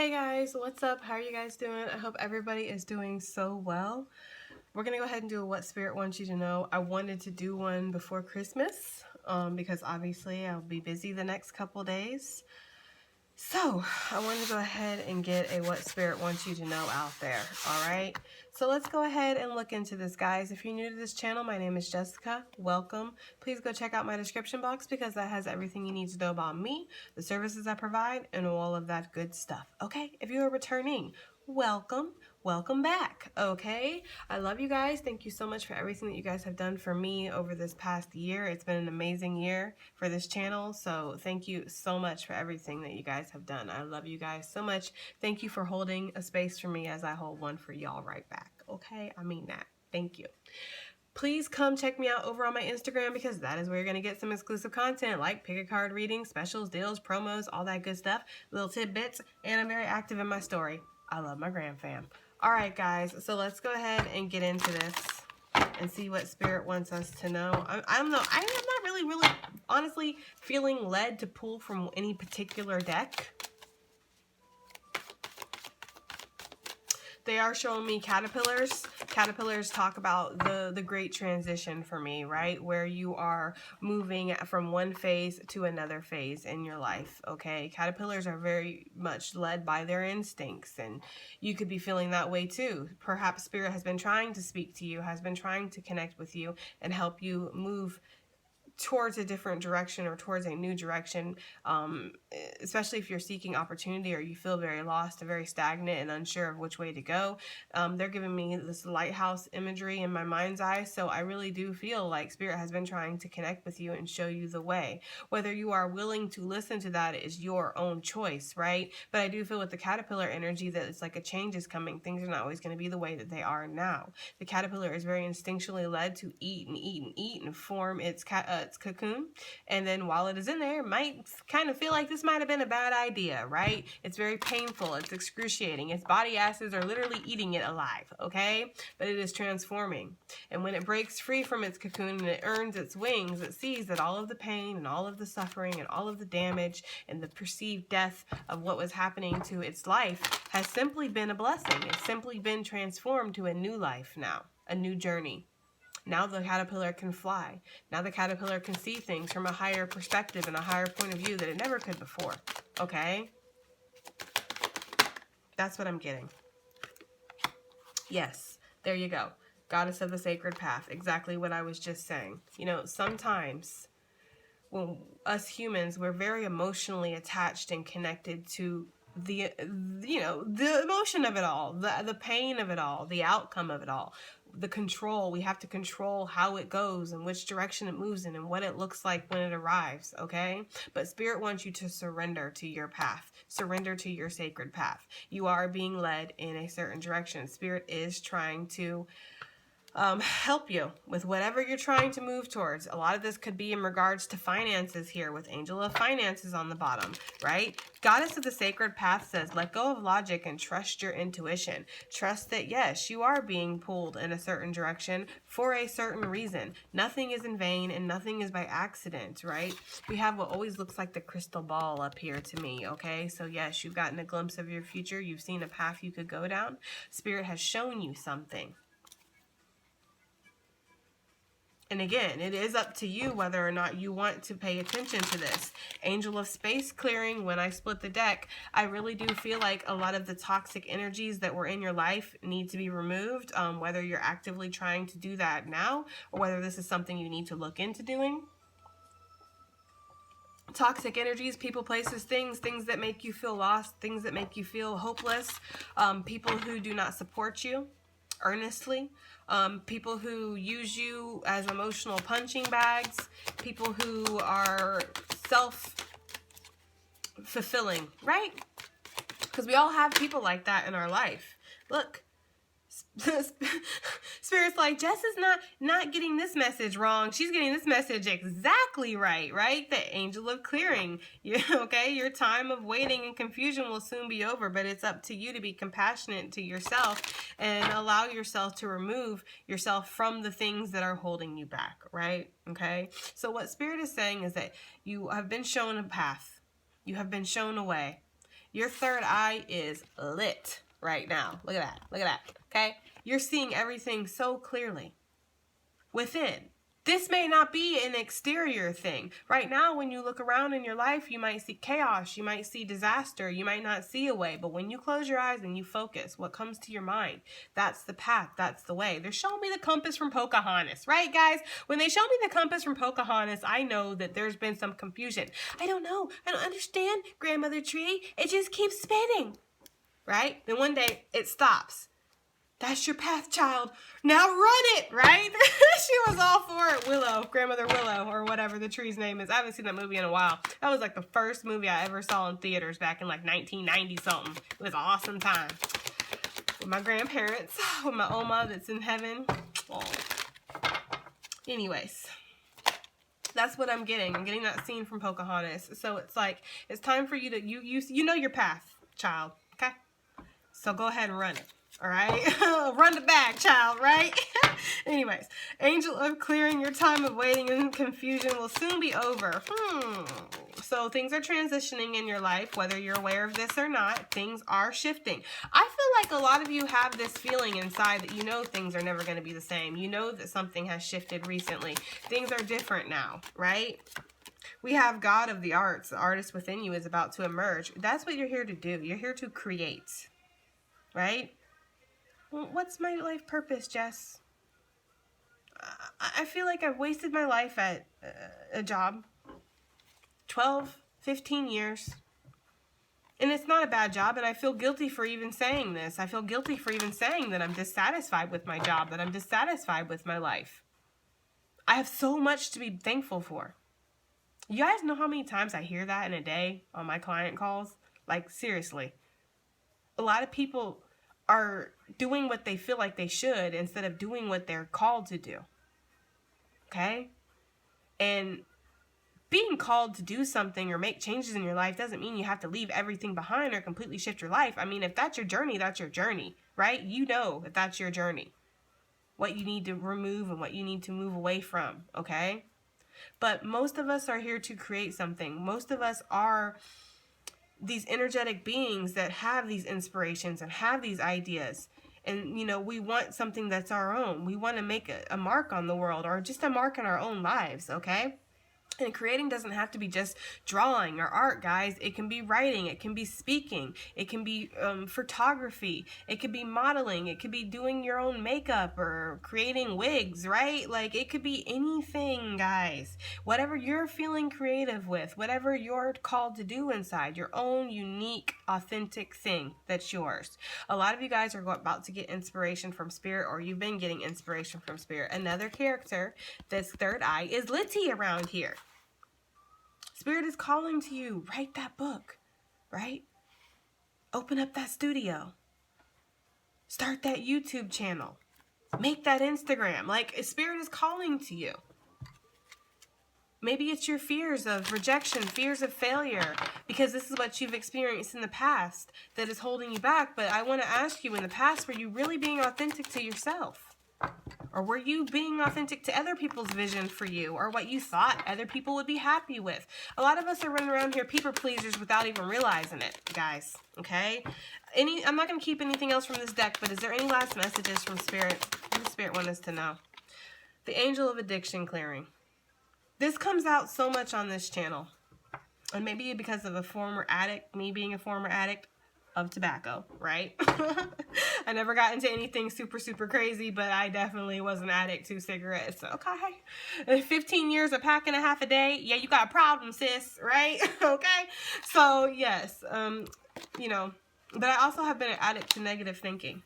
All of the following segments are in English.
Hey guys, what's up? How are you guys doing? I hope everybody is doing so well. We're going to go ahead and do a What Spirit Wants You to Know. I wanted to do one before Christmas because obviously I'll be busy the next couple days. So I wanted to go ahead and get a What Spirit Wants You to Know out there. All right. So let's go ahead and look into this, guys. If you're new to this channel, my name is Jessica. Welcome. Please go check out my description box because that has everything you need to know about me, the services I provide, and all of that good stuff. Okay. If you are returning, welcome. Welcome back. Okay. I love you guys. Thank you so much for everything that you guys have done for me over this past year. It's been an amazing year for this channel. So thank you so much for everything that you guys have done. I love you guys so much. Thank you for holding a space for me as I hold one for y'all right back. Okay. I mean that. Thank you. Please come check me out over on my Instagram because that is where you're going to get some exclusive content like pick a card readings, specials, deals, promos, all that good stuff, little tidbits, and I'm very active in my story. I love my gram fam. All right, guys, so let's go ahead and get into this and see what Spirit wants us to know. I don't know. I am not really, honestly feeling led to pull from any particular deck. They are showing me caterpillars. Caterpillars talk about the great transition for me, right? Where you are moving from one phase to another phase in your life, okay? Caterpillars are very much led by their instincts, and you could be feeling that way too. Perhaps Spirit has been trying to speak to you, has been trying to connect with you and help you move towards a different direction or towards a new direction, especially if you're seeking opportunity or you feel very lost, very stagnant and unsure of which way to go. They're giving me this lighthouse imagery in my mind's eye, so I really do feel like Spirit has been trying to connect with you and show you the way. Whether you are willing to listen to that is your own choice, right? But I do feel with the caterpillar energy that it's like a change is coming. Things are not always going to be the way that they are now. The caterpillar is very instinctually led to eat and eat and eat and form its cocoon, and then while it is in there, it might kind of feel like this might have been a bad idea, right? It's very painful, it's excruciating, its body acids are literally eating it alive, okay? But it is transforming, and when it breaks free from its cocoon and it earns its wings, it sees that all of the pain and all of the suffering and all of the damage and the perceived death of what was happening to its life has simply been a blessing. It's simply been transformed to a new life now, a new journey. Now the caterpillar can fly. Now the caterpillar can see things from a higher perspective and a higher point of view that it never could before. Okay? That's what I'm getting. Yes, there you go. Goddess of the Sacred Path. Exactly what I was just saying. You know, sometimes when us humans, we're very emotionally attached and connected to the emotion of it all, the pain of it all, the outcome of it all, the control. We have to control how it goes and which direction it moves in and what it looks like when it arrives, okay? But Spirit wants you to surrender to your path, surrender to your sacred path. You are being led in a certain direction. Spirit is trying to help you with whatever you're trying to move towards. A lot of this could be in regards to finances here with Angel of Finances on the bottom, right? Goddess of the Sacred Path says, let go of logic and trust your intuition. Trust that, yes, you are being pulled in a certain direction for a certain reason. Nothing is in vain and nothing is by accident, right? We have what always looks like the crystal ball up here to me, okay? So yes, you've gotten a glimpse of your future. You've seen a path you could go down. Spirit has shown you something. And again, it is up to you whether or not you want to pay attention to this. Angel of Space Clearing, when I split the deck, I really do feel like a lot of the toxic energies that were in your life need to be removed, whether you're actively trying to do that now or whether this is something you need to look into doing. Toxic energies, people, places, things that make you feel lost, things that make you feel hopeless, people who do not support you earnestly, people who use you as emotional punching bags, people who are self-fulfilling, right? Because we all have people like that in our life. Look, Spirit's like, Jess is not getting this message wrong. She's getting this message exactly right, right? The Angel of Clearing. Okay, your time of waiting and confusion will soon be over, but it's up to you to be compassionate to yourself and allow yourself to remove yourself from the things that are holding you back, right? Okay, so what Spirit is saying is that you have been shown a path. You have been shown a way. Your third eye is lit right now. Look at that. Look at that. Okay? You're seeing everything so clearly within. This may not be an exterior thing. Right now, when you look around in your life, you might see chaos, you might see disaster, you might not see a way. But when you close your eyes and you focus, what comes to your mind? That's the path, that's the way. They're showing me the compass from Pocahontas, right, guys? When they show me the compass from Pocahontas, I know that there's been some confusion. I don't know, I don't understand, grandmother tree. It just keeps spinning, right? Then one day, it stops. That's your path, child. Now run it, right? She was all for it. Willow, Grandmother Willow, or whatever the tree's name is. I haven't seen that movie in a while. That was like the first movie I ever saw in theaters back in like 1990 something. It was an awesome time. With my grandparents, with my Oma that's in heaven. Oh. Anyways, that's what I'm getting. I'm getting that scene from Pocahontas. So it's like, it's time for you to, you know your path, child, okay? So go ahead and run it. All right, run the bag, child, right? Anyways, angel of clearing, your time of waiting and confusion will soon be over. So things are transitioning in your life, whether you're aware of this or not. Things are shifting. I feel like a lot of you have this feeling inside that you know things are never going to be the same. You know that something has shifted recently. Things are different now, right? We have God of the arts. The artist within you is about to emerge. That's what you're here to do. You're here to create, right? What's my life purpose, Jess? I feel like I've wasted my life at a job. 12, 15 years. And it's not a bad job, and I feel guilty for even saying this. I feel guilty for even saying that I'm dissatisfied with my job, that I'm dissatisfied with my life. I have so much to be thankful for. You guys know how many times I hear that in a day on my client calls? Like, seriously. A lot of people are doing what they feel like they should instead of doing what they're called to do. Okay? And being called to do something or make changes in your life doesn't mean you have to leave everything behind or completely shift your life. I mean, if that's your journey, that's your journey, right? You know if that's your journey, what you need to remove and what you need to move away from, okay? But most of us are here to create something. Most of us are these energetic beings that have these inspirations and have these ideas. And, you know, we want something that's our own. We want to make a mark on the world, or just a mark in our own lives, okay? And creating doesn't have to be just drawing or art, guys. It can be writing. It can be speaking. It can be photography. It could be modeling. It could be doing your own makeup or creating wigs, right? Like, it could be anything, guys. Whatever you're feeling creative with, whatever you're called to do inside, your own unique, authentic thing that's yours. A lot of you guys are about to get inspiration from Spirit, or you've been getting inspiration from Spirit. Another character that's third eye is Litty around here. Spirit is calling to you. Write that book, right? Open up that studio. Start that YouTube channel. Make that Instagram. Like, Spirit is calling to you. Maybe it's your fears of rejection, fears of failure, because this is what you've experienced in the past that is holding you back. But I want to ask you, in the past, were you really being authentic to yourself? Or were you being authentic to other people's vision for you, or what you thought other people would be happy with? A lot of us are running around here people pleasers without even realizing it, guys, okay? I'm not going to keep anything else from this deck, but is there any last messages from Spirit? What does Spirit want us to know? The Angel of Addiction Clearing. This comes out so much on this channel, and maybe because of a former addict, me being a former addict of tobacco, right? I never got into anything super, super crazy, but I definitely was an addict to cigarettes. Okay. 15 years, a pack and a half a day. Yeah, you got a problem, sis, right? Okay. So, yes, you know, but I also have been an addict to negative thinking.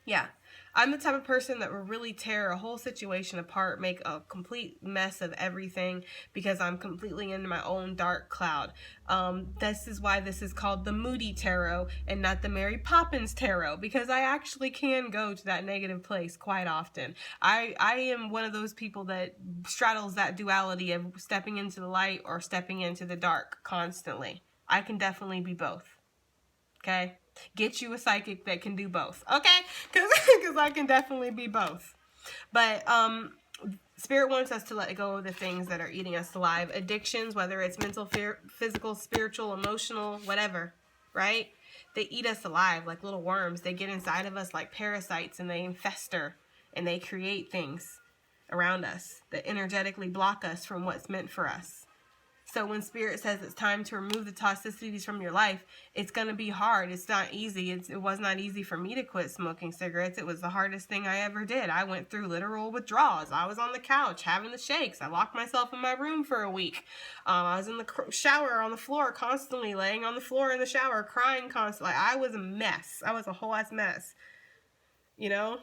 Yeah. I'm the type of person that will really tear a whole situation apart, make a complete mess of everything, because I'm completely in my own dark cloud. This is why this is called the Moody Tarot and not the Mary Poppins Tarot, because I actually can go to that negative place quite often. I am one of those people that straddles that duality of stepping into the light or stepping into the dark constantly. I can definitely be both. Okay? Get you a psychic that can do both, okay? Because I can definitely be both. But Spirit wants us to let go of the things that are eating us alive. Addictions, whether it's mental, physical, spiritual, emotional, whatever. right? They eat us alive like little worms. They get inside of us like parasites, and they infester, and they create things around us that energetically block us from what's meant for us. So when Spirit says it's time to remove the toxicities from your life, it's going to be hard. It's not easy. It was not easy for me to quit smoking cigarettes. It was the hardest thing I ever did. I went through literal withdrawals. I was on the couch having the shakes. I locked myself in my room for a week. I was in the shower on the floor constantly, laying on the floor in the shower, crying constantly. I was a mess. I was a whole ass mess. You know?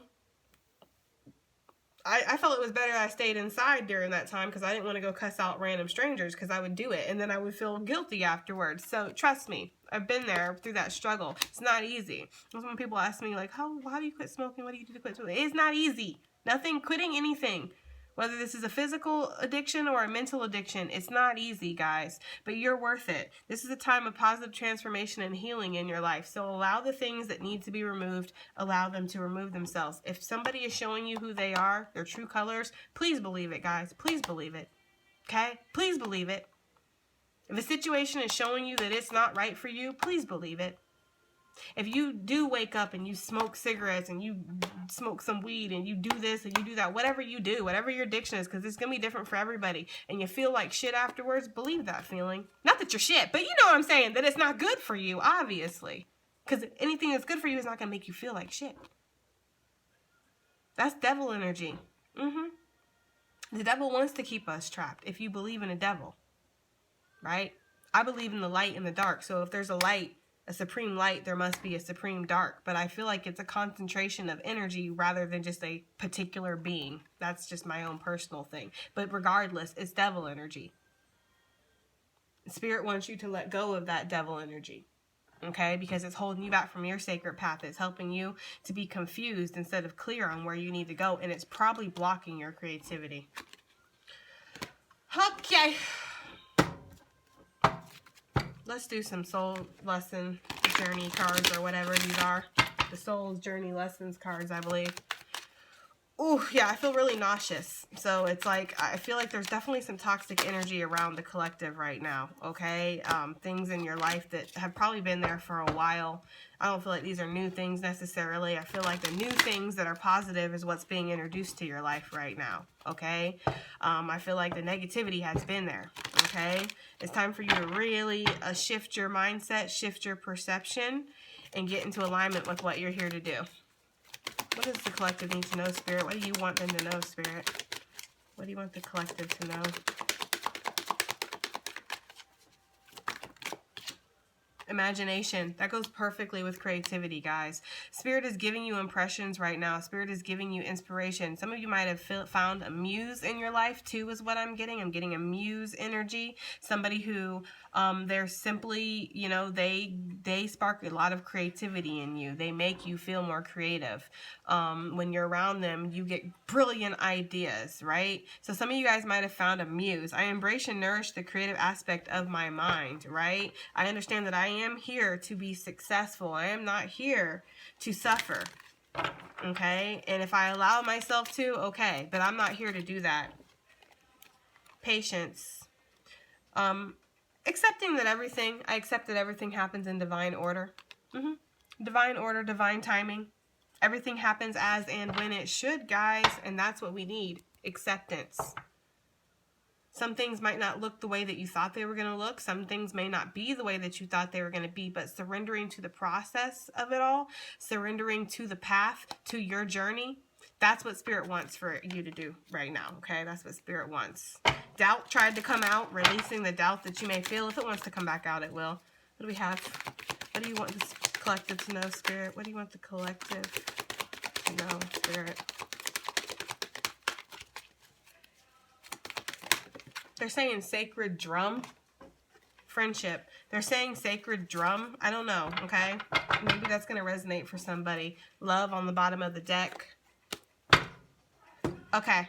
I felt it was better I stayed inside during that time because I didn't want to go cuss out random strangers, because I would do it and then I would feel guilty afterwards. So trust me, I've been there through that struggle. It's not easy. That's when people ask me like, how do you quit smoking? What do you do to quit smoking? It's not easy. Nothing, quitting anything. Whether this is a physical addiction or a mental addiction, it's not easy, guys, but you're worth it. This is a time of positive transformation and healing in your life. So allow the things that need to be removed, allow them to remove themselves. If somebody is showing you who they are, their true colors, please believe it, guys. Please believe it. Okay? Please believe it. If a situation is showing you that it's not right for you, please believe it. If you do wake up and you smoke cigarettes and you smoke some weed and you do this and you do that, whatever you do, whatever your addiction is, because it's going to be different for everybody, and you feel like shit afterwards, believe that feeling. Not that you're shit, but you know what I'm saying, that it's not good for you, obviously. Because anything that's good for you is not going to make you feel like shit. That's devil energy. The devil wants to keep us trapped if you believe in a devil, right? I believe in the light and the dark, so if there's a light, a supreme light, there must be a supreme dark. But I feel like it's a concentration of energy rather than just a particular being. That's just my own personal thing. But regardless, it's devil energy. Spirit wants you to let go of that devil energy. Okay? Because it's holding you back from your sacred path. It's helping you to be confused instead of clear on where you need to go. And it's probably blocking your creativity. Okay. Let's do some soul lesson journey cards or whatever these are. The soul's journey lessons cards, I believe. Ooh, yeah, I feel really nauseous. So it's like, I feel like there's definitely some toxic energy around the collective right now, okay? Things in your life that have probably been there for a while. I don't feel like these are new things necessarily. I feel like the new things that are positive is what's being introduced to your life right now, okay? I feel like the negativity has been there, okay? It's time for you to really shift your mindset, shift your perception, and get into alignment with what you're here to do. What does the collective need to know, Spirit? What do you want them to know, Spirit? What do you want the collective to know? Imagination. That goes perfectly with creativity, guys. Spirit is giving you impressions right now. Spirit is giving you inspiration. Some of you might have found a muse in your life too, is what I'm getting. I'm getting a muse energy. Somebody who they're simply, you know, they spark a lot of creativity in you. They make you feel more creative. When you're around them, you get brilliant ideas, right? So some of you guys might have found a muse. I embrace and nourish the creative aspect of my mind, right? I understand that I am here to be successful. I am not here to suffer, okay? And if I allow myself to, okay, but I'm not here to do that. Patience. Accepting that I accept that everything happens in divine order. Divine order, divine timing. Everything happens as and when it should, guys, and that's what we need. Acceptance. Some things might not look the way that you thought they were going to look. Some things may not be the way that you thought they were going to be, but surrendering to the process of it all, surrendering to the path, to your journey, that's what Spirit wants for you to do right now, okay? That's what Spirit wants. Doubt tried to come out, releasing the doubt that you may feel. If it wants to come back out, it will. What do we have? What do you want this collective to know, Spirit? What do you want the collective to know, Spirit? They're saying sacred drum. Friendship. They're saying sacred drum. I don't know, okay? Maybe that's going to resonate for somebody. Love on the bottom of the deck. Okay.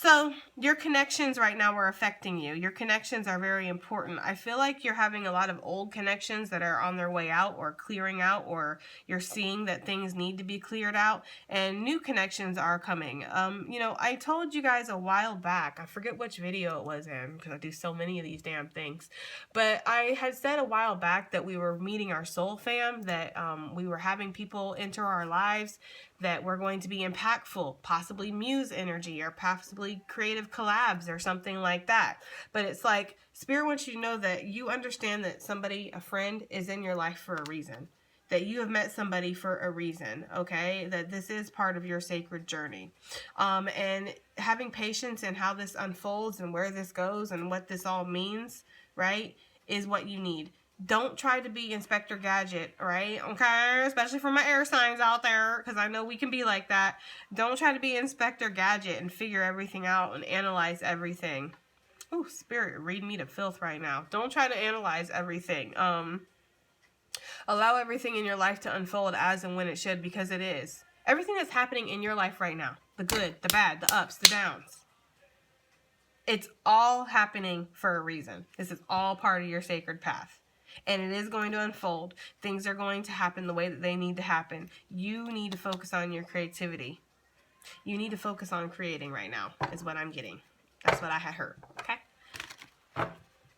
So your connections right now are affecting you. Your connections are very important. I feel like you're having a lot of old connections that are on their way out or clearing out, or you're seeing that things need to be cleared out, and new connections are coming. You know, I told you guys a while back, I forget which video it was in because I do so many of these damn things, but I had said a while back that we were meeting our soul fam, that we were having people enter our lives that were going to be impactful, possibly muse energy or possibly creative collabs or something like that. But it's like Spirit wants you to know that you understand that somebody, a friend, is in your life for a reason. That you have met somebody for a reason, okay? That this is part of your sacred journey. And having patience in how this unfolds and where this goes and what this all means, right, is what you need. Don't try to be Inspector Gadget, right? Okay? Especially for my air signs out there, because I know we can be like that. Don't try to be Inspector Gadget and figure everything out and analyze everything. Oh, Spirit, read me to filth right now. Don't try to analyze everything. Allow everything in your life to unfold as and when it should, because it is. Everything that's happening in your life right now, the good, the bad, the ups, the downs, it's all happening for a reason. This is all part of your sacred path. And it is going to unfold. Things are going to happen the way that they need to happen. You need to focus on your creativity. You need to focus on creating right now, is what I'm getting. That's what I had heard. Okay?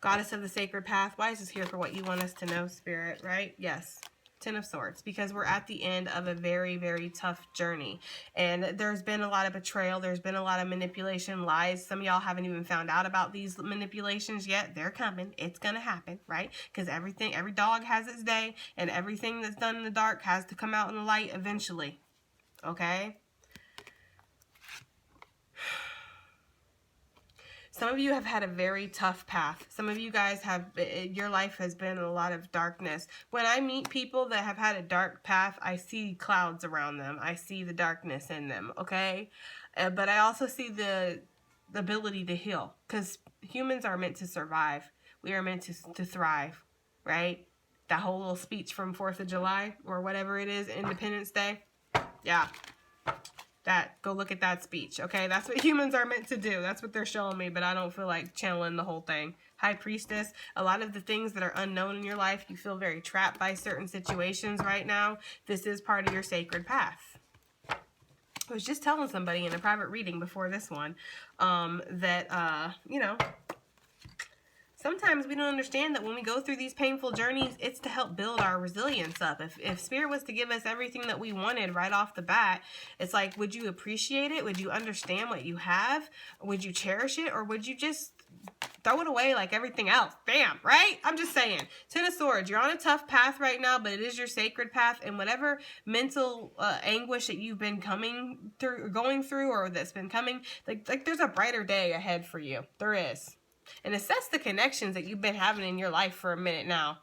Goddess of the sacred path. Why is this here for what you want us to know, Spirit, right? Yes. Ten of Swords, because we're at the end of a very, very tough journey. And there's been a lot of betrayal. There's been a lot of manipulation, lies. Some of y'all haven't even found out about these manipulations yet. They're coming. It's going to happen, right? Because every dog has its day, and everything that's done in the dark has to come out in the light eventually. Okay? Some of you have had a very tough path. Some of you guys have, your life has been a lot of darkness. When I meet people that have had a dark path, I see clouds around them. I see the darkness in them, okay? But I also see the ability to heal, because humans are meant to survive. We are meant to thrive, right? That whole little speech from 4th of July or whatever it is, Independence Day. Yeah. Go look at that speech, okay? That's what humans are meant to do. That's what they're showing me, but I don't feel like channeling the whole thing. High Priestess, a lot of the things that are unknown in your life, you feel very trapped by certain situations right now. This is part of your sacred path. I was just telling somebody in a private reading before this one that, you know, sometimes we don't understand that when we go through these painful journeys, it's to help build our resilience up. If Spirit was to give us everything that we wanted right off the bat, it's like, would you appreciate it? Would you understand what you have? Would you cherish it? Or would you just throw it away like everything else? Bam, right? I'm just saying. Ten of Swords, you're on a tough path right now, but it is your sacred path. And whatever mental anguish that you've been going through, or that's been coming, like there's a brighter day ahead for you. There is. And assess the connections that you've been having in your life for a minute now.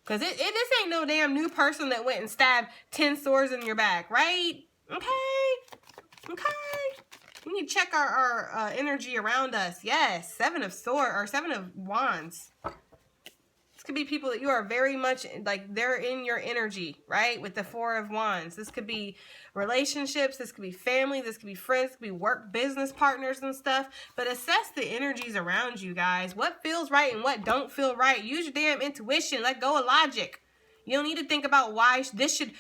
Because this ain't no damn new person that went and stabbed 10 swords in your back, right? Okay? Okay? We need to check our energy around us. Yes, 7 of Wands. This could be people that you are very much, like, they're in your energy, right? With the 4 of Wands. This could be relationships. This could be family. This could be friends. This could be work, business partners and stuff. But assess the energies around you, guys. What feels right and what don't feel right. Use your damn intuition. Let go of logic. You don't need to think about why this should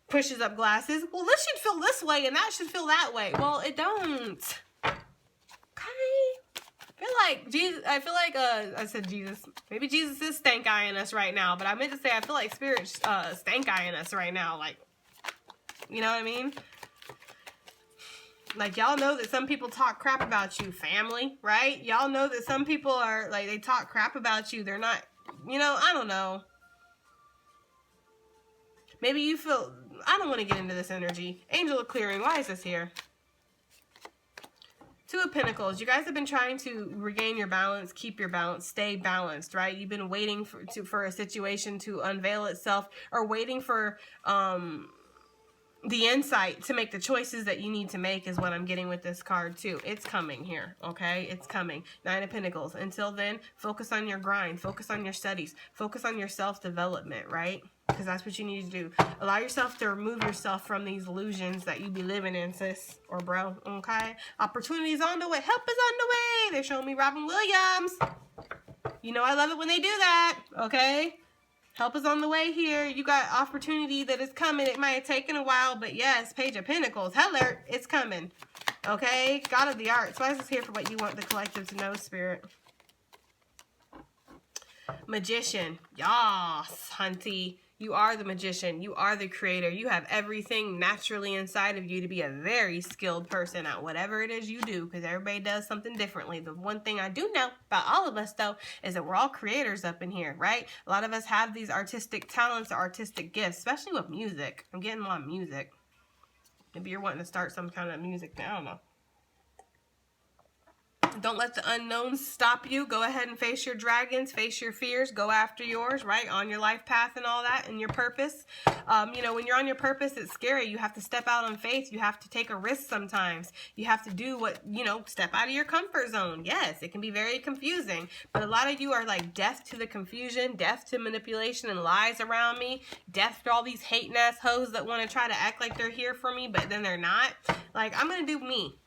pushes up glasses. Well, this should feel this way and that should feel that way. Well, it don't. Okay? I feel like I said Jesus. Maybe Jesus is stank eyeing us right now, but I meant to say I feel like Spirit's stank eyeing us right now. Like, you know what I mean? Like, y'all know that some people talk crap about you, family, right? Y'all know that some people are, like, they talk crap about you. They're not, you know, I don't know. Maybe you feel, I don't want to get into this energy. Angel of Clearing, why is this here? 2 of Pentacles. You guys have been trying to regain your balance, keep your balance, stay balanced, right? You've been waiting for a situation to unveil itself, or waiting for the insight to make the choices that you need to make, is what I'm getting with this card too. It's coming here, okay? It's coming. 9 of Pentacles. Until then, focus on your grind. Focus on your studies. Focus on your self-development, right? Because that's what you need to do. Allow yourself to remove yourself from these illusions that you be living in, sis or bro, okay? Opportunities on the way. Help is on the way. They're showing me Robin Williams. You know I love it when they do that, okay? Help is on the way here. You got opportunity that is coming. It might have taken a while, but yes, Page of Pentacles. Hello, it's coming, okay? God of the Arts. Why is this here for what you want the collective to know, Spirit? Magician. Yas, hunty. You are the magician. You are the creator. You have everything naturally inside of you to be a very skilled person at whatever it is you do, because everybody does something differently. The one thing I do know about all of us, though, is that we're all creators up in here, right? A lot of us have these artistic talents or artistic gifts, especially with music. I'm getting a lot of music. Maybe you're wanting to start some kind of music now. I don't know. Don't let the unknowns stop you. Go ahead and face your dragons, face your fears, go after yours, right? On your life path and all that, and your purpose. You know, when you're on your purpose, it's scary. You have to step out on faith. You have to take a risk sometimes. You have to do what, you know, step out of your comfort zone. Yes, it can be very confusing, but a lot of you are like deaf to the confusion, deaf to manipulation and lies around me, deaf to all these hating ass hoes that want to try to act like they're here for me, but then they're not. Like, I'm going to do me.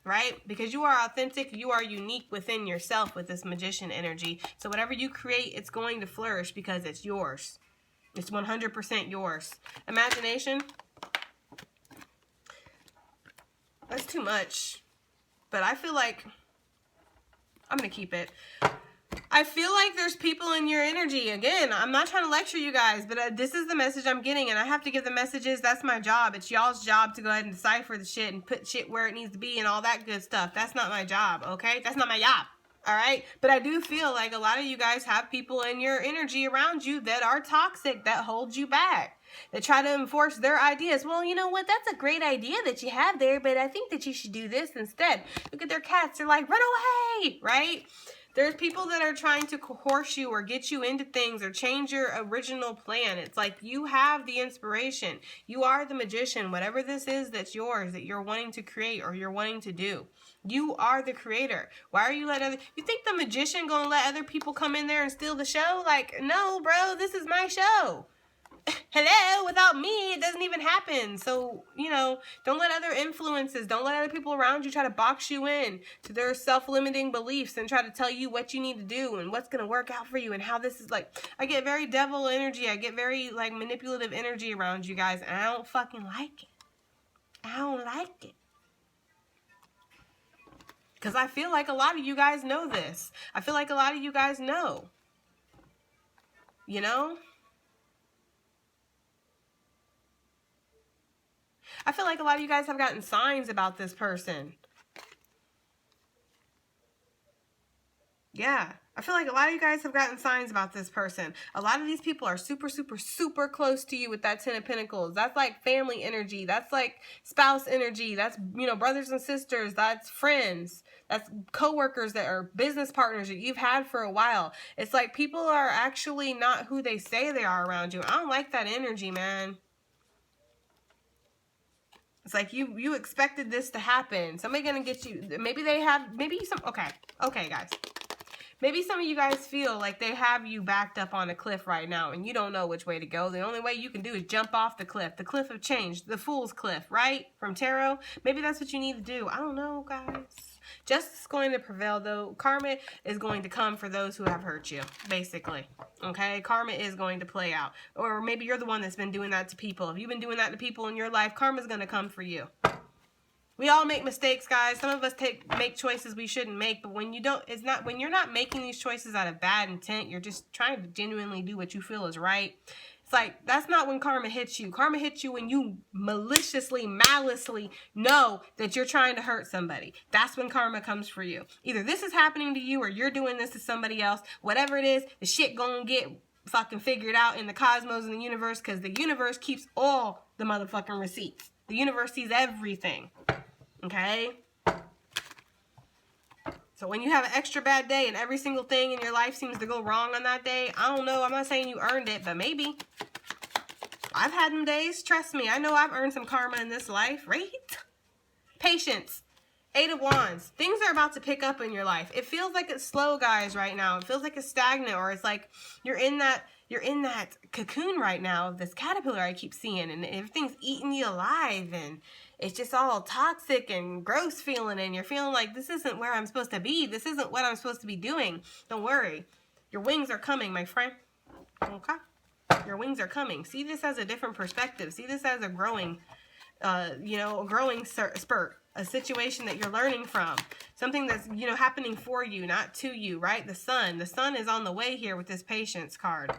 Right? Because you are authentic, you are unique within yourself with this magician energy. So whatever you create, it's going to flourish because it's yours. It's 100% yours. Imagination. That's too much. But I feel like I'm going to keep it. I feel like there's people in your energy. Again, I'm not trying to lecture you guys, but this is the message I'm getting, and I have to give the messages. That's my job. It's y'all's job to go ahead and decipher the shit and put shit where it needs to be and all that good stuff. That's not my job, okay? That's not my job, all right? But I do feel like a lot of you guys have people in your energy around you that are toxic, that hold you back, that try to enforce their ideas. Well, you know what? That's a great idea that you have there, but I think that you should do this instead. Look at their cats. They're like, run away, right? There's people that are trying to coerce you or get you into things or change your original plan. It's like you have the inspiration. You are the magician. Whatever this is that's yours, that you're wanting to create or you're wanting to do. You are the creator. Why are you letting you think the magician gonna let other people come in there and steal the show? Like, no, bro, this is my show. Hello, without me, it doesn't even happen. So, you know, don't let other influences, don't let other people around you try to box you in to their self-limiting beliefs and try to tell you what you need to do and what's going to work out for you and how this is like. I get very devil energy. I get very, like, manipulative energy around you guys, and I don't fucking like it. I don't like it. Because I feel like a lot of you guys know this. I feel like a lot of you guys know. You know? I feel like a lot of you guys have gotten signs about this person. Yeah. I feel like a lot of you guys have gotten signs about this person. A lot of these people are super, super, super close to you with that 10 of Pentacles. That's like family energy. That's like spouse energy. That's, you know, brothers and sisters. That's friends. That's coworkers that are business partners that you've had for a while. It's like people are actually not who they say they are around you. I don't like that energy, man. It's like you expected this to happen. Somebody gonna get you. Maybe they have. Maybe some. Okay, guys. Maybe some of you guys feel like they have you backed up on a cliff right now, and you don't know which way to go. The only way you can do is jump off the cliff of change, the Fool's Cliff, right? From tarot. Maybe that's what you need to do. I don't know, guys. Justice is going to prevail, though. Karma is going to come for those who have hurt you, basically. Okay? Karma is going to play out. Or maybe you're the one that's been doing that to people. If you've been doing that to people in your life, karma's going to come for you. We all make mistakes, guys. Some of us make choices we shouldn't make, but when you don't, when you're not making these choices out of bad intent, you're just trying to genuinely do what you feel is right. It's like, that's not when karma hits you. Karma hits you when you maliciously, maliciously know that you're trying to hurt somebody. That's when karma comes for you. Either this is happening to you or you're doing this to somebody else. Whatever it is, the shit gonna get fucking figured out in the cosmos and the universe, because the universe keeps all the motherfucking receipts. The universe sees everything. Okay? So when you have an extra bad day and every single thing in your life seems to go wrong on that day, I don't know. I'm not saying you earned it, but maybe. I've had them days. Trust me. I know I've earned some karma in this life, right? Patience. 8 of Wands. Things are about to pick up in your life. It feels like it's slow, guys, right now. It feels like it's stagnant, or it's like you're in that, You're in that cocoon right now of this caterpillar I keep seeing, and everything's eating you alive, and it's just all toxic and gross feeling, and you're feeling like this isn't where I'm supposed to be. This isn't what I'm supposed to be doing. Don't worry. Your wings are coming, my friend. Okay? Your wings are coming. See this as a different perspective. See this as a growing, a growing spurt. A situation that you're learning from. Something that's, happening for you, not to you, right? The sun is on the way here with this patience card.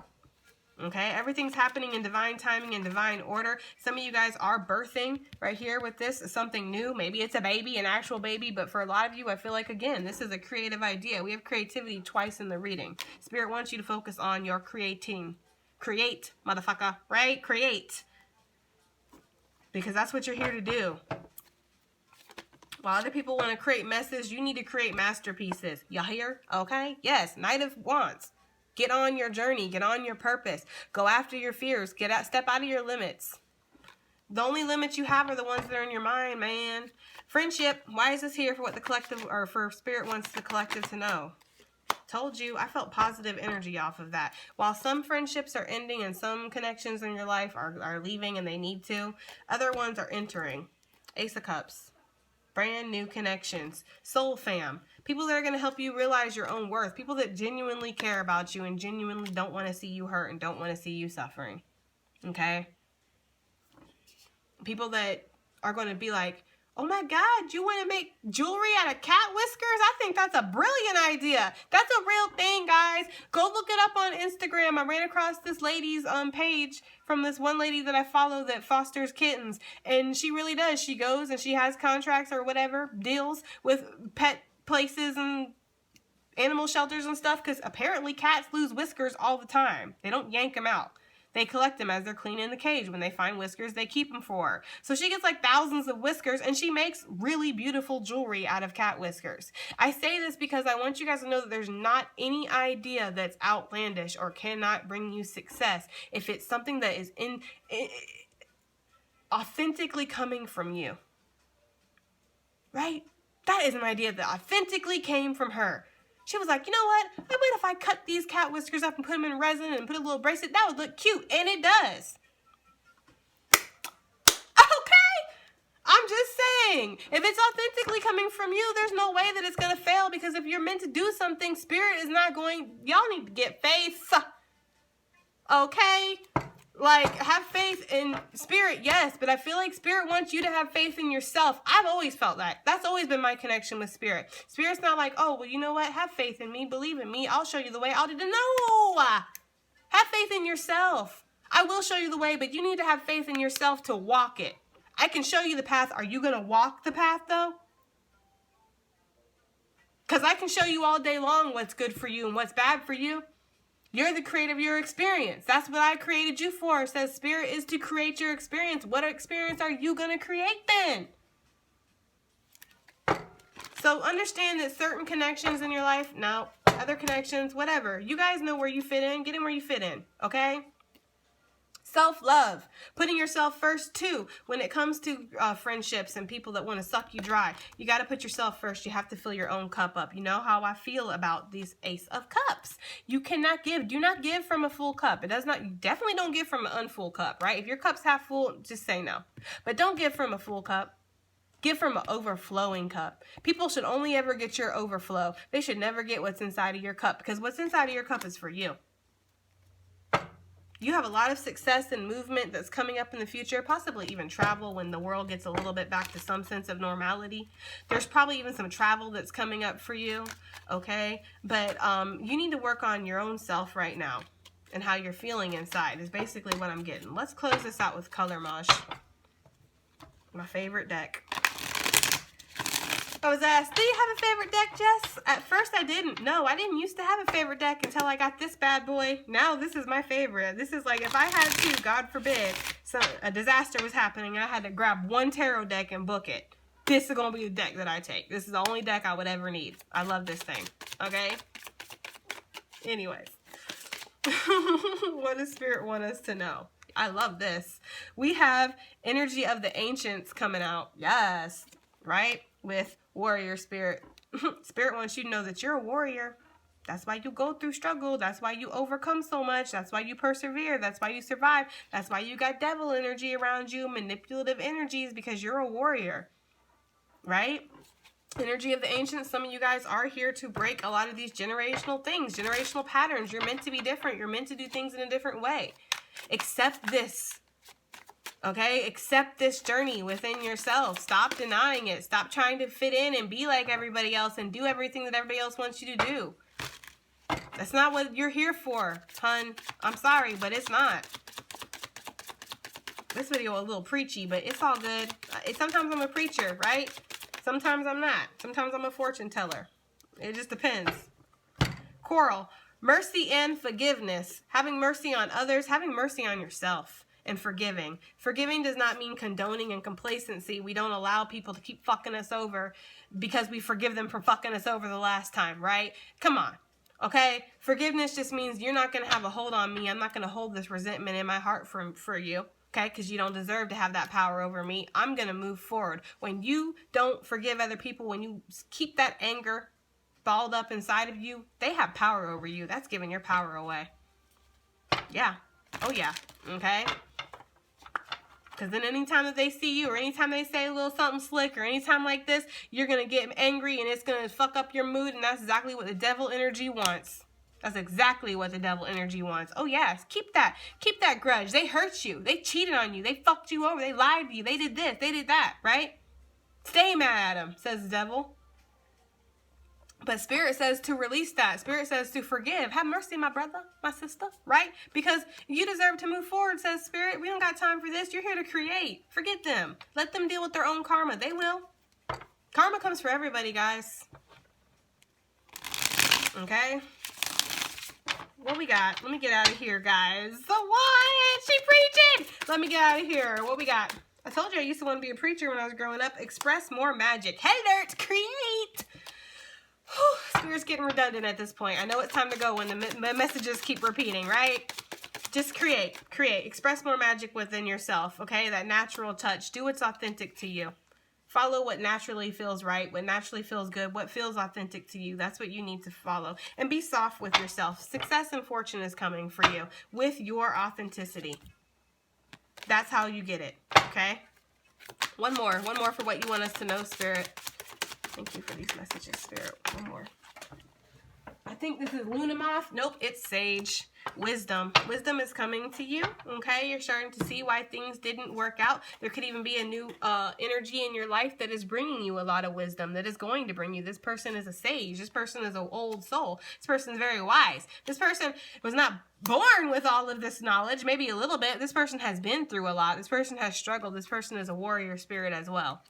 Okay, everything's happening in divine timing and divine order. Some of you guys are birthing right here with this, something new. Maybe it's a baby, an actual baby, but for a lot of you, I feel like, again, this is a creative idea. We have creativity twice in the reading. Spirit wants you to focus on your creating. Create, motherfucker, right? Create. Because that's what you're here to do. While other people want to create messes, you need to create masterpieces. Y'all hear? Okay? Yes, Knight of Wands. Get on your journey. Get on your purpose. Go after your fears. Step out of your limits. The only limits you have are the ones that are in your mind, man. Friendship. Why is this here for what the collective, or for Spirit wants the collective to know? Told you, I felt positive energy off of that. While some friendships are ending and some connections in your life are leaving and they need to, other ones are entering. Ace of Cups. Brand new connections. Soul fam. People that are going to help you realize your own worth. People that genuinely care about you and genuinely don't want to see you hurt and don't want to see you suffering. Okay? People that are going to be like, oh my God, you want to make jewelry out of cat whiskers? I think that's a brilliant idea. That's a real thing, guys. Go look it up on Instagram. I ran across this lady's page from this one lady that I follow that fosters kittens. And she really does. She goes and she has contracts or whatever, deals with pet places and animal shelters and stuff, because apparently cats lose whiskers all the time. They don't yank them out. They collect them as they're cleaning the cage. When they find whiskers, they keep them for her. So she gets like thousands of whiskers, and she makes really beautiful jewelry out of cat whiskers. I say this because I want you guys to know that there's not any idea that's outlandish or cannot bring you success if it's something that is authentically coming from you. Right? That is an idea that authentically came from her. She was like, you know what? I bet if I cut these cat whiskers up and put them in resin and put a little bracelet, that would look cute. And it does. Okay. I'm just saying. If it's authentically coming from you, there's no way that it's going to fail. Because if you're meant to do something, Spirit is not going... Y'all need to get faith. Okay? Like, have faith in Spirit, yes, but I feel like Spirit wants you to have faith in yourself. I've always felt that. That's always been my connection with Spirit. Spirit's not like, oh, well, you know what? Have faith in me. Believe in me. I'll show you the way. I'll do the... No! Have faith in yourself. I will show you the way, but you need to have faith in yourself to walk it. I can show you the path. Are you going to walk the path, though? Because I can show you all day long what's good for you and what's bad for you. You're the creator of your experience. That's what I created you for. It says Spirit is to create your experience. What experience are you going to create then? So understand that certain connections in your life, no, other connections, whatever. You guys know where you fit in. Get in where you fit in, okay? Self-love. Putting yourself first, too. When it comes to friendships and people that want to suck you dry, you got to put yourself first. You have to fill your own cup up. You know how I feel about these Ace of Cups. You cannot give. Do not give from a full cup. It does not. You definitely don't give from an unfull cup, right? If your cup's half full, just say no. But don't give from a full cup. Give from an overflowing cup. People should only ever get your overflow. They should never get what's inside of your cup, because what's inside of your cup is for you. You have a lot of success and movement that's coming up in the future, possibly even travel when the world gets a little bit back to some sense of normality. There's probably even some travel that's coming up for you, okay? But you need to work on your own self right now and how you're feeling inside is basically what I'm getting. Let's close this out with Color Mosh, my favorite deck. I was asked, do you have a favorite deck, Jess? At first I didn't. No, I didn't used to have a favorite deck until I got this bad boy. Now this is my favorite. This is like if I had to, God forbid, a disaster was happening and I had to grab one tarot deck and book it. This is going to be the deck that I take. This is the only deck I would ever need. I love this thing. Okay? Anyways. What does Spirit want us to know? I love this. We have Energy of the Ancients coming out. Yes. Right? With Warrior Spirit. Spirit wants you to know that you're a warrior. That's why you go through struggle. That's why you overcome so much. That's why you persevere. That's why you survive. That's why you got devil energy around you, manipulative energies, because you're a warrior, right? Energy of the ancients, some of you guys are here to break a lot of these generational things, generational patterns. You're meant to be different. You're meant to do things in a different way. Accept this. Okay? Accept this journey within yourself. Stop denying it. Stop trying to fit in and be like everybody else and do everything that everybody else wants you to do. That's not what you're here for, hun. I'm sorry, but it's not. This video a little preachy, but it's all good. Sometimes I'm a preacher, right? Sometimes I'm not. Sometimes I'm a fortune teller. It just depends. Coral, mercy and forgiveness. Having mercy on others, having mercy on yourself, and forgiving. Forgiving does not mean condoning and complacency. We don't allow people to keep fucking us over because we forgive them for fucking us over the last time, right? Come on. Okay? Forgiveness just means you're not going to have a hold on me. I'm not going to hold this resentment in my heart for you. Okay, because you don't deserve to have that power over me. I'm going to move forward. When you don't forgive other people, when you keep that anger balled up inside of you, they have power over you. That's giving your power away. Yeah. Oh, yeah. Okay? Because then anytime that they see you or anytime they say a little something slick or anytime like this, you're going to get angry and it's going to fuck up your mood, and that's exactly what the devil energy wants. That's exactly what the devil energy wants. Oh, yes. Keep that grudge. They hurt you. They cheated on you. They fucked you over. They lied to you. They did this. They did that, right? Stay mad at them, says the devil. But Spirit says to release that. Spirit says to forgive. Have mercy, my brother, my sister, right? Because you deserve to move forward, says Spirit. We don't got time for this. You're here to create. Forget them. Let them deal with their own karma. They will. Karma comes for everybody, guys. Okay? What we got? Let me get out of here, guys. So what? She preaching! Let me get out of here. What we got? I told you I used to want to be a preacher when I was growing up. Express more magic. Head alert! Create! Whew, Spirit's getting redundant at this point. I know it's time to go when the messages keep repeating, right? Just create. Create. Express more magic within yourself, okay? That natural touch. Do what's authentic to you. Follow what naturally feels right, what naturally feels good, what feels authentic to you. That's what you need to follow. And be soft with yourself. Success and fortune is coming for you with your authenticity. That's how you get it, okay? One more for what you want us to know, Spirit. Thank you for these messages, Spirit. One more. I think this is Lunamoth. Nope, it's Sage. Wisdom. Wisdom is coming to you, okay? You're starting to see why things didn't work out. There could even be a new energy in your life that is bringing you a lot of wisdom, that is going to bring you. This person is a sage. This person is an old soul. This person is very wise. This person was not born with all of this knowledge, maybe a little bit. This person has been through a lot. This person has struggled. This person is a warrior spirit as well.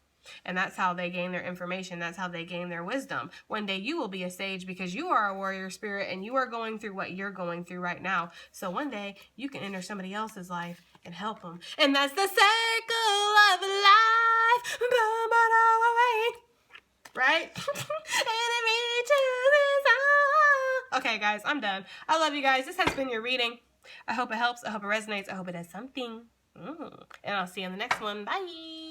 And that's how they gain their information. That's how they gain their wisdom. One day you will be a sage because you are a warrior spirit and you are going through what you're going through right now. So one day you can enter somebody else's life and help them. And that's the circle of life. Right? Okay, guys, I'm done. I love you guys. This has been your reading. I hope it helps. I hope it resonates. I hope it does something. And I'll see you in the next one. Bye.